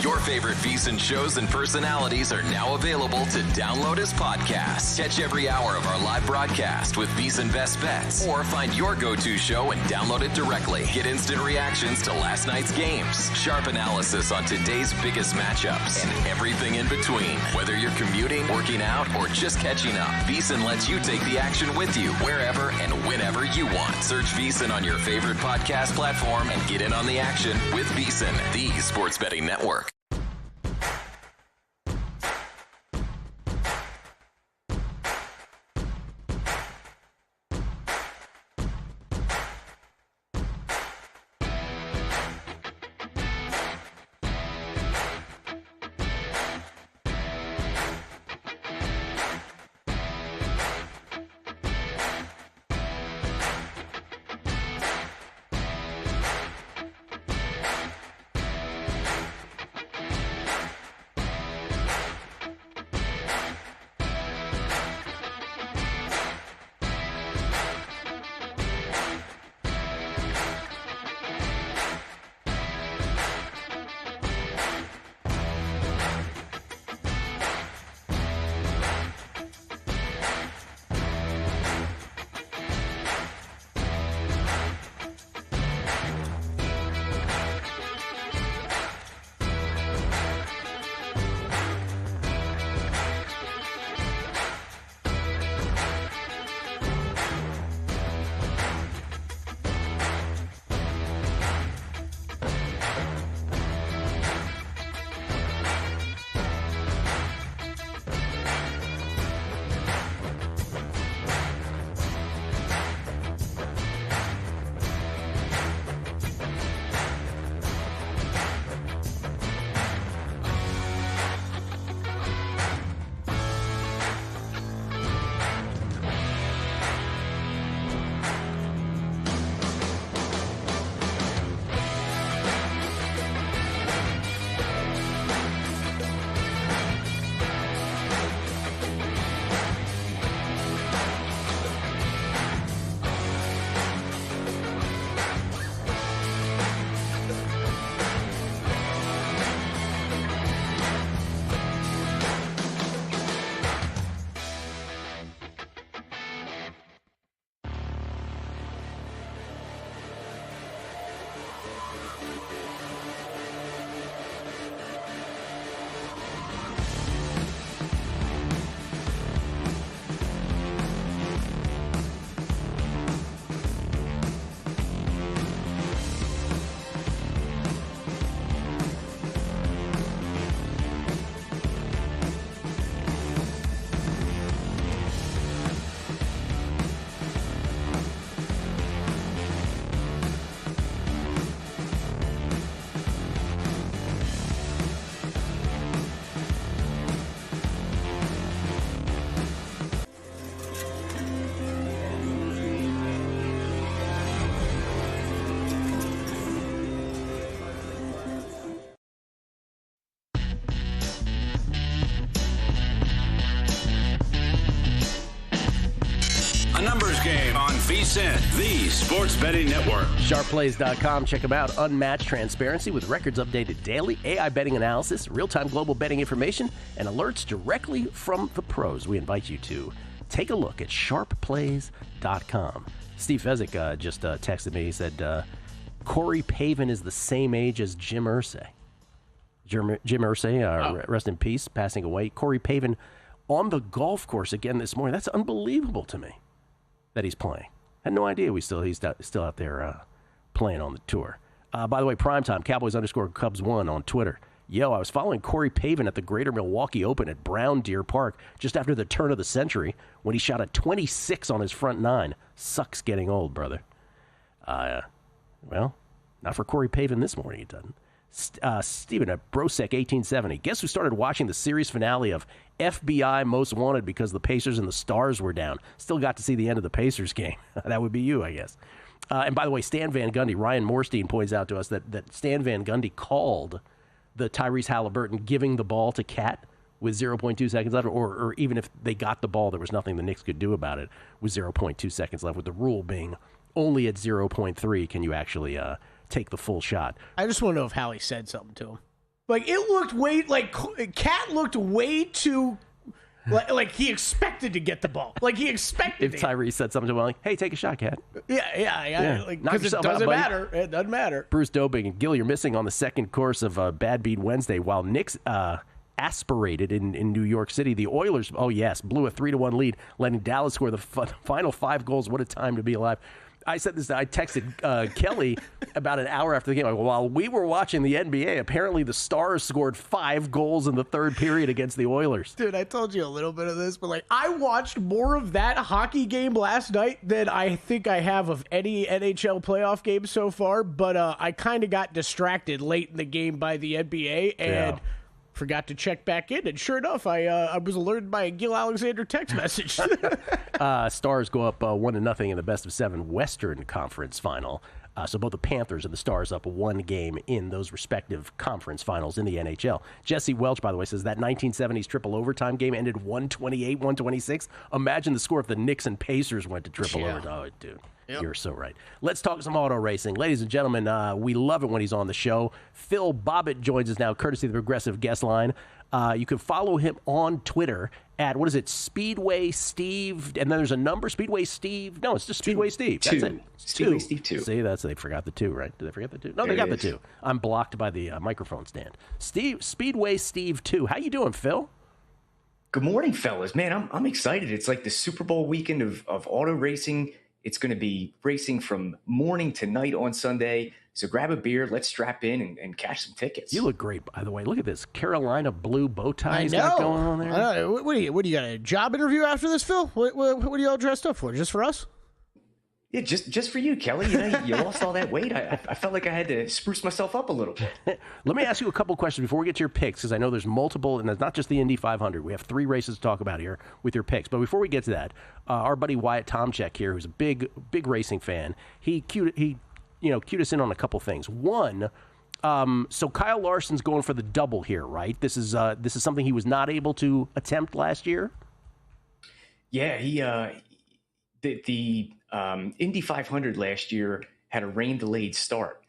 Your favorite VSiN shows and personalities are now available to download as podcasts. Catch every hour of our live broadcast with VSiN Best Bets, or find your go-to show and download it directly. Get instant reactions to last night's games, sharp analysis on today's biggest matchups, and everything in between. Whether you're commuting, working out, or just catching up, VSiN lets you take the action with you wherever and whenever you want. Search VSiN on your favorite podcast platform and get in on the action with VSiN, the sports betting network. game on VSiN, the sports betting network. Sharpplays.com. Check them out. Unmatched transparency with records updated daily, AI betting analysis, real-time global betting information, and alerts directly from the pros. We invite you to take a look at sharpplays.com. Steve Fezzik just texted me. He said, Corey Pavin is the same age as Jim Irsay. Jim Irsay, rest in peace, passing away. Corey Pavin on the golf course again this morning. That's unbelievable to me that he's playing. I had no idea he's still out there playing on the tour. By the way, primetime, Cowboys_Cubs1 on Twitter. Yo, I was following Corey Pavin at the Greater Milwaukee Open at Brown Deer Park just after the turn of the century when he shot a 26 on his front nine. Sucks getting old, brother. Well, not for Corey Pavin this morning, it doesn't. Steven at Brosec 1870. Guess who started watching the series finale of FBI Most Wanted because the Pacers and the Stars were down? Still got to see the end of the Pacers game. That would be you, I guess. And by the way, Stan Van Gundy, Ryan Morstein points out to us that Stan Van Gundy called the Tyrese Halliburton giving the ball to Cat with 0.2 seconds left, or even if they got the ball, there was nothing the Knicks could do about it with 0.2 seconds left, with the rule being only at 0.3 can you actually take the full shot. I just want to know if Hallie said something to him. Like, it looked Cat looked way too, like he expected to get the ball. Like, he expected If Tyrese said something to him like, hey, take a shot, Cat. Yeah. Because it doesn't matter. It doesn't matter. Bruce Dobing and Gil, you're missing on the second course of Bad Beat Wednesday. While Knicks aspirated in New York City, the Oilers, blew a 3-1 lead, letting Dallas score the final 5 goals. What a time to be alive. I said this. I texted Kelly about an hour after the game. While we were watching the NBA, apparently the Stars scored 5 goals in the third period against the Oilers. Dude, I told you a little bit of this, but I watched more of that hockey game last night than I think I have of any NHL playoff game so far. But I kind of got distracted late in the game by the NBA and forgot to check back in. And sure enough, I was alerted by a Gil Alexander text message. Stars go up 1-0 in the best-of-7 Western Conference Final. So both the Panthers and the Stars up 1 game in those respective conference finals in the NHL. Jesse Welch, by the way, says that 1970s triple overtime game ended 128-126. Imagine the score if the Knicks and Pacers went to triple overtime. Oh, dude. Yep. You're so right. Let's talk some auto racing. Ladies and gentlemen, we love it when he's on the show. Phil Bobbitt joins us now, courtesy of the Progressive Guest Line. You can follow him on Twitter at, Speedway Steve, and then there's a number, Speedway Steve. No, it's just Speedway Steve. That's it. Speedway Steve 2. See, they forgot the 2, right? Did they forget the 2? No, they got the 2. I'm blocked by the microphone stand. Speedway Steve 2. How you doing, Phil? Good morning, fellas. Man, I'm excited. It's like the Super Bowl weekend of auto racing. It's going to be racing from morning to night on Sunday. So grab a beer, let's strap in and cash some tickets. You look great, by the way. Look at this Carolina blue bow tie got going on there. I know. What do you got, a job interview after this, Phil? What are you all dressed up for? Just for us? Yeah, just for you, Kelly. You lost all that weight. I felt like I had to spruce myself up a little bit. Let me ask you a couple questions before we get to your picks, because I know there's multiple, and it's not just the Indy 500. We have 3 races to talk about here with your picks. But before we get to that, our buddy Wyatt Tomchek here, who's a big racing fan, he cued us in on a couple things. One, so Kyle Larson's going for the double here, right? This is something he was not able to attempt last year. Yeah, the Indy 500 last year had a rain-delayed start.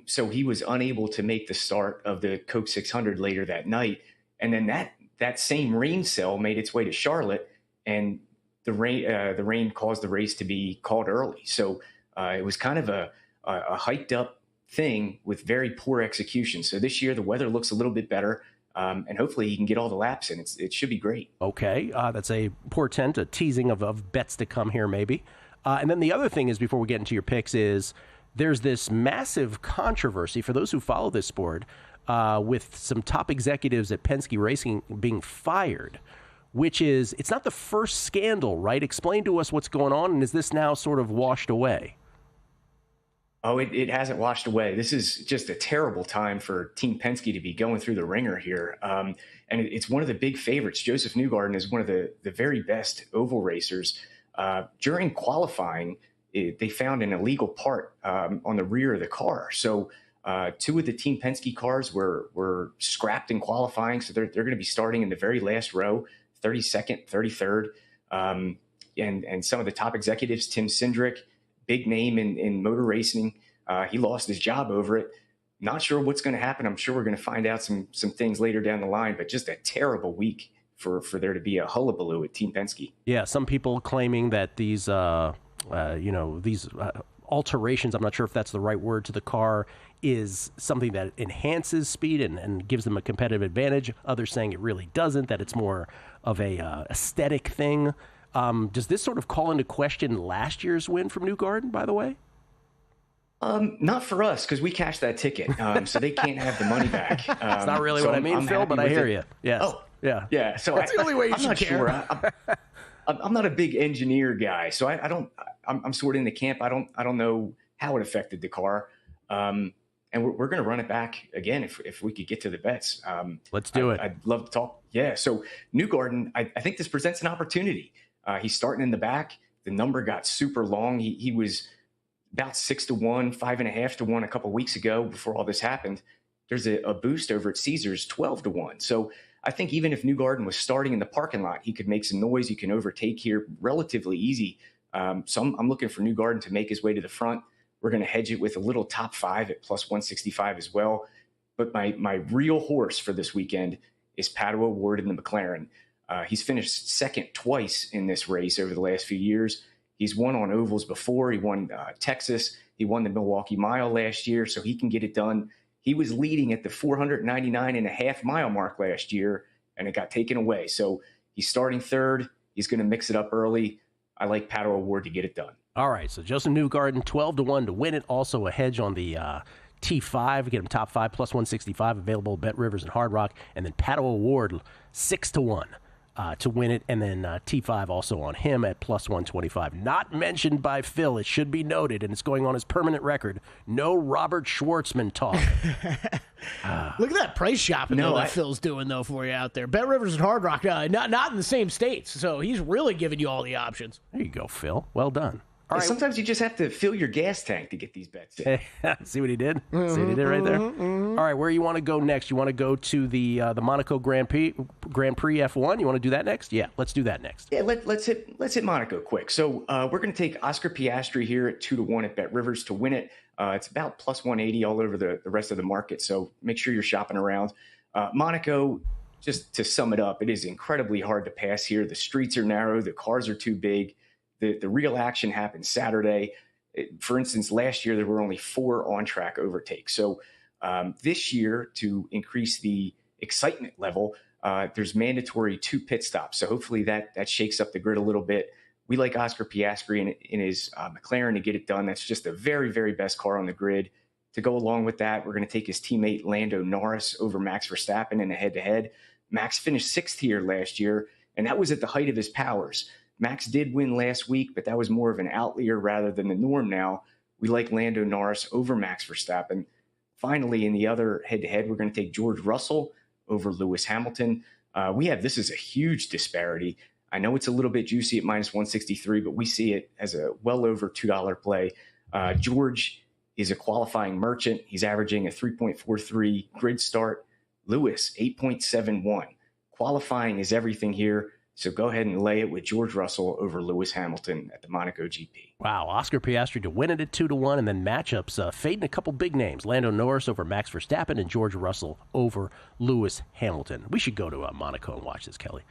So he was unable to make the start of the Coke 600 later that night. And then that same rain cell made its way to Charlotte, and the rain caused the race to be called early. So it was kind of a hyped up thing with very poor execution. So this year the weather looks a little bit better. And hopefully he can get all the laps in. It should be great. Okay, that's a portent, a teasing of bets to come here maybe. And then the other thing is, before we get into your picks, is there's this massive controversy for those who follow this sport with some top executives at Penske Racing being fired, which is, it's not the first scandal, right? Explain to us what's going on, and is this now sort of washed away? Oh, it hasn't washed away. This is just a terrible time for Team Penske to be going through the ringer here. And it's one of the big favorites. Joseph Newgarden is one of the very best oval racers. During qualifying, they found an illegal part on the rear of the car. So 2 of the Team Penske cars were scrapped in qualifying. So they're going to be starting in the very last row, 32nd, 33rd. and some of the top executives, Tim Cindric, big name in motor racing, he lost his job over it. Not sure what's going to happen. I'm sure we're going to find out some things later down the line, but just a terrible week for there to be a hullabaloo at Team Penske. Yeah, some people claiming that these alterations, I'm not sure if that's the right word, to the car is something that enhances speed and gives them a competitive advantage. Others saying it really doesn't, that it's more of a aesthetic thing. Does this sort of call into question last year's win from Newgarden, by the way? Not for us, because we cashed that ticket, so they can't have the money back. It's not really what I mean, Phil, but I hear you. Yes. Oh, yeah. Yeah. So that's the only way you should care. Sure. I'm not a big engineer guy, so I'm sort of in the camp. I don't know how it affected the car. And we're going to run it back again if we could get to the bets. Let's do it. I'd love to talk. Yeah. So Newgarden, I think this presents an opportunity. He's starting in the back. The number got super long. He was about 6-1, 5.5-1 a couple of weeks ago before all this happened. There's a boost over at Caesars, 12-1. So I think even if Newgarden was starting in the parking lot, he could make some noise. He can overtake here relatively easy. So I'm looking for Newgarden to make his way to the front. We're going to hedge it with a little top 5 at plus 165 as well. But my real horse for this weekend is Pato O'Ward in the McLaren. He's finished second twice in this race over the last few years. He's won on ovals before. He won Texas. He won the Milwaukee Mile last year, so he can get it done. He was leading at the 499.5 mile mark last year, and it got taken away. So he's starting third. He's going to mix it up early. I like Pato O'Ward to get it done. All right, so Joseph Newgarden, 12-1 to win it. Also a hedge on the T5. Get him top 5 plus 165 available at Bet Rivers and Hard Rock. And then Pato O'Ward, 6-1. To win it, and then T5 also on him at plus 125. Not mentioned by Phil, it should be noted, and it's going on his permanent record. No Robert Schwartzman talk. Look at that price shopping that Phil's doing, though, for you out there. Bet Rivers and Hard Rock, not in the same states, so he's really giving you all the options. There you go, Phil. Well done. All right. Sometimes you just have to fill your gas tank to get these bets in. See what he did? See what he did right there? All right, where you want to go next? You want to go to the Monaco Grand Prix F1? You want to do that next? Yeah, let's do that next. Yeah, let's hit Monaco quick. So we're going to take Oscar Piastri here at 2-1 at Bet Rivers to win it. It's about plus 180 all over the rest of the market, so make sure you're shopping around. Monaco, just to sum it up, it is incredibly hard to pass here. The streets are narrow. The cars are too big. The real action happened Saturday. For instance, last year there were only 4 on-track overtakes. So this year, to increase the excitement level, there's mandatory 2 pit stops. So hopefully that shakes up the grid a little bit. We like Oscar Piastri in his McLaren to get it done. That's just the very, very best car on the grid. To go along with that, we're going to take his teammate Lando Norris over Max Verstappen in a head-to-head. Max finished 6th here last year, and that was at the height of his powers. Max did win last week, but that was more of an outlier rather than the norm now. We like Lando Norris over Max Verstappen. Finally, in the other head-to-head, we're going to take George Russell over Lewis Hamilton. This is a huge disparity. I know it's a little bit juicy at minus 163, but we see it as a well over $2 play. George is a qualifying merchant. He's averaging a 3.43 grid start. Lewis, 8.71. Qualifying is everything here. So go ahead and lay it with George Russell over Lewis Hamilton at the Monaco GP. Wow, Oscar Piastri to win it at 2-1, and then matchups fading a couple big names. Lando Norris over Max Verstappen and George Russell over Lewis Hamilton. We should go to Monaco and watch this, Kelly.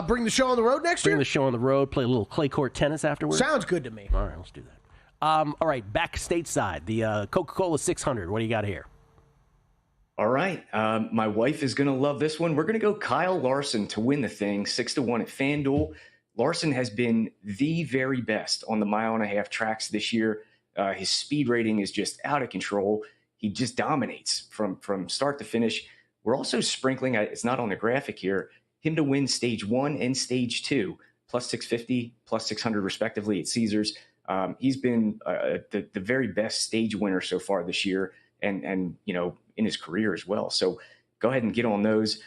Bring the show on the road next year? Bring the show on the road, play a little clay court tennis afterwards. Sounds good to me. All right, let's do that. All right, back stateside, the Coca-Cola 600. What do you got here? All right. My wife is going to love this one. We're going to go Kyle Larson to win the thing, 6-1 at FanDuel. Larson has been the very best on the 1.5-mile tracks this year. His speed rating is just out of control. He just dominates from start to finish. We're also sprinkling, it's not on the graphic here, him to win stage 1 and stage 2, plus 650, plus 600 respectively at Caesars. He's been the very best stage winner so far this year. And in his career as well. So go ahead and get on those.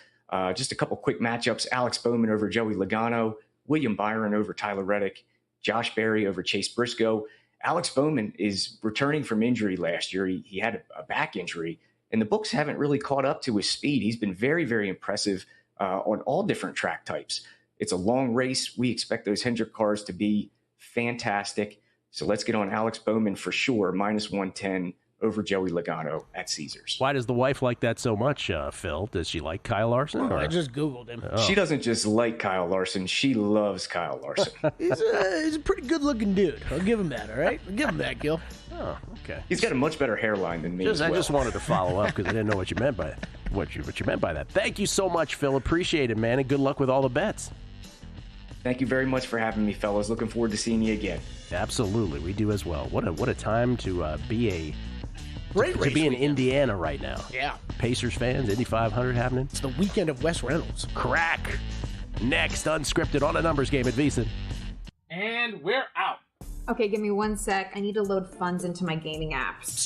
Just a couple quick matchups. Alex Bowman over Joey Logano, William Byron over Tyler Reddick, Josh Berry over Chase Briscoe. Alex Bowman is returning from injury last year. He had a back injury, and the books haven't really caught up to his speed. He's been very, very impressive on all different track types. It's a long race. We expect those Hendrick cars to be fantastic. So let's get on Alex Bowman for sure, -110 over Joey Logano at Caesars. Why does the wife like that so much, Phil? Does she like Kyle Larson? I just Googled him. Oh. She doesn't just like Kyle Larson. She loves Kyle Larson. He's a pretty good-looking dude. I'll give him that, all right? I'll give him that, Gil. Oh, okay. He's got a much better hairline than me as well. I just wanted to follow up because I didn't know what you meant by what you meant by that. Thank you so much, Phil. Appreciate it, man, and good luck with all the bets. Thank you very much for having me, fellas. Looking forward to seeing you again. Absolutely, we do as well. What a time to be in Indiana right now. Yeah. Pacers fans, Indy 500 happening. It's the weekend of Wes Reynolds. Crack. Next, unscripted on a numbers game at VSiN. And we're out. Okay, give me 1 sec. I need to load funds into my gaming apps.